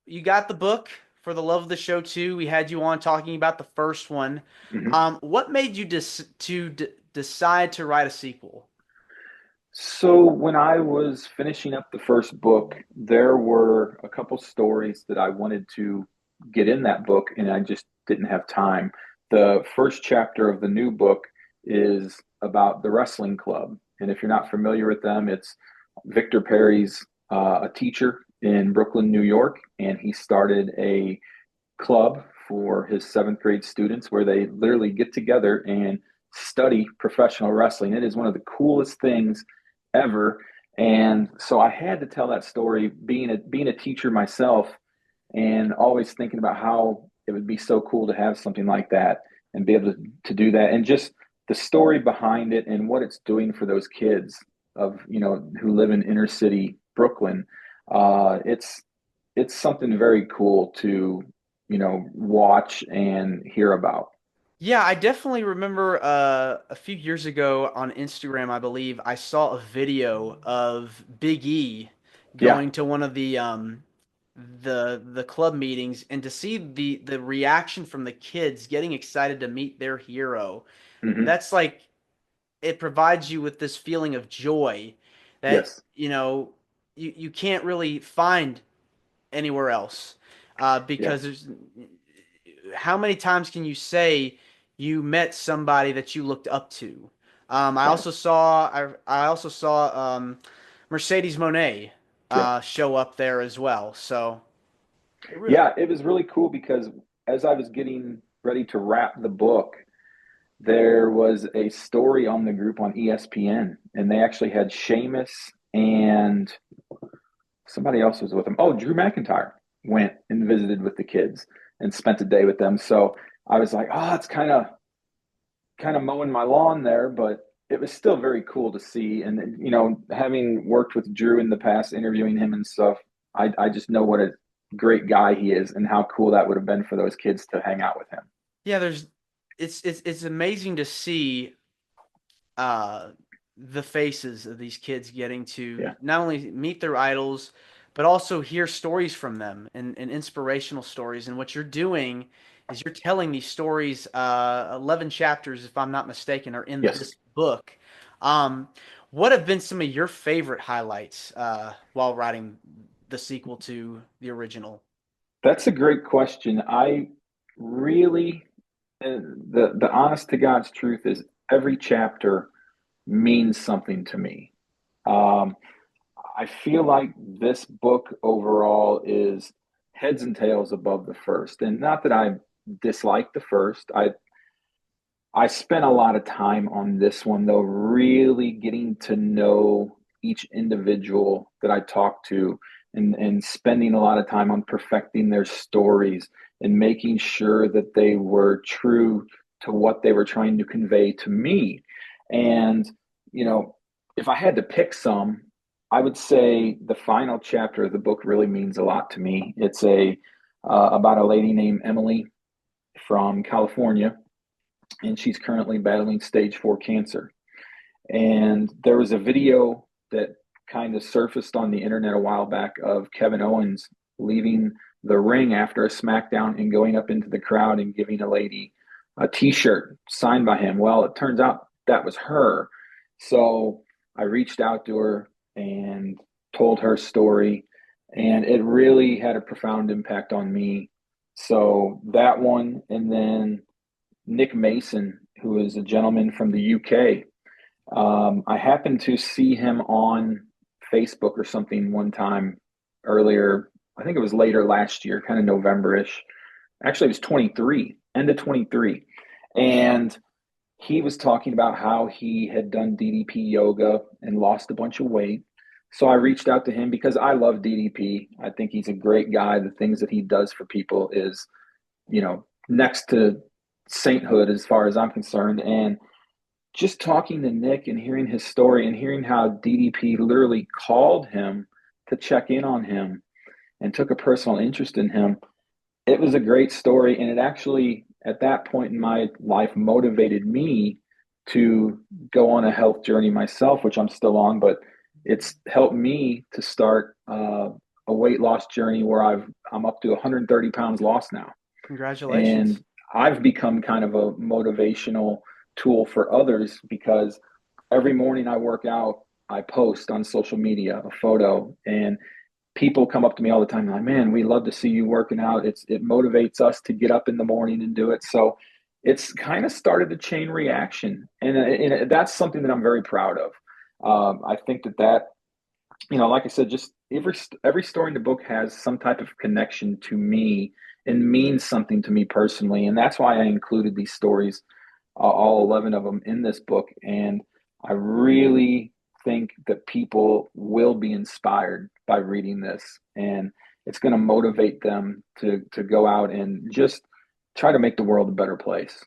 you got the book for the love of the show too. We had you on talking about the first one. Mhm. What made you decide to write a sequel? So when I was finishing up the first book, there were a couple stories that I wanted to get in that book, and I just didn't have time. The first chapter of the new book is about the wrestling club, and if you're not familiar with them, it's Victor Perry's a teacher in Brooklyn, New York, and he started a club for his seventh grade students where they literally get together and study professional wrestling. It is one of the coolest things ever. And so I had to tell that story, being a teacher myself, and always thinking about how it would be so cool to have something like that and be able to do that, and just the story behind it and what it's doing for those kids of who live in inner city Brooklyn. It's something very cool to watch and hear about. Yeah, I definitely remember a few years ago on Instagram, I believe, I saw a video of Big E Yeah. going to one of the club meetings, and to see the reaction from the kids getting excited to meet their hero. Hmm. That's like it provides you with this feeling of joy that, Yes. you can't really find anywhere else. Yeah. Because there's how many times can you say you met somebody that you looked up to? Right. I also saw Mercedes Monet Yeah. show up there as well. So it really, Yeah. It was really cool because as I was getting ready to wrap the book, there was a story on the group on ESPN, and they actually had Seamus and somebody else was with them. Oh, Drew McIntyre went and visited with the kids and spent a day with them. So I was like, oh, it's kind of mowing my lawn there, but it was still very cool to see. And having worked with Drew in the past, interviewing him and stuff, I just know what a great guy he is and how cool that would have been for those kids to hang out with him. yeah, it's amazing to see uh, the faces of these kids getting to Yeah. not only meet their idols, but also hear stories from them and inspirational stories. And what you're doing is you're telling these stories. 11 chapters, if I'm not mistaken, are in Yes. this book. Um, what have been some of your favorite highlights while writing the sequel to the original? That's a great question. I really, the honest to God's truth is every chapter means something to me. Um, I feel like this book overall is heads and tails above the first. And not that I dislike the first. I spent a lot of time on this one though, really getting to know each individual that I talked to, and spending a lot of time on perfecting their stories and making sure that they were true to what they were trying to convey to me. And, you know, if I had to pick some, I would say the final chapter of the book really means a lot to me. It's about a lady named Emily from California, and she's currently battling stage 4 cancer. And there was a video that kind of surfaced on the internet a while back of Kevin Owens leaving the ring after a SmackDown and going up into the crowd and giving a lady a T-shirt signed by him. Well, it turns out that was her. So I reached out to her and told her story, and it really had a profound impact on me. So that one, and then Nick Mason, who is a gentleman from the UK. I happened to see him on Facebook or something one time earlier. I think it was later last year, kind of November-ish. Actually, it was 23, end of 23. And he was talking about how he had done DDP yoga and lost a bunch of weight. So I reached out to him because I love DDP. I think he's a great guy. The things that he does for people is, next to sainthood as far as I'm concerned. And just talking to Nick and hearing his story and hearing how DDP literally called him to check in on him and took a personal interest in him, it was a great story. And it actually, at that point in my life, motivated me to go on a health journey myself, which I'm still on, but it's helped me to start a weight loss journey where I'm up to 130 pounds lost now. Congratulations. And I've become kind of a motivational tool for others because every morning I work out, I post on social media a photo, and people come up to me all the time like, man, we love to see you working out. It motivates us to get up in the morning and do it. So it's kind of started a chain reaction, and that's something that I'm very proud of. I think that like I said, just every story in the book has some type of connection to me and means something to me personally, and that's why I included these stories, all 11 of them, in this book. And I really think that people will be inspired by reading this, and it's going to motivate them to go out and just try to make the world a better place.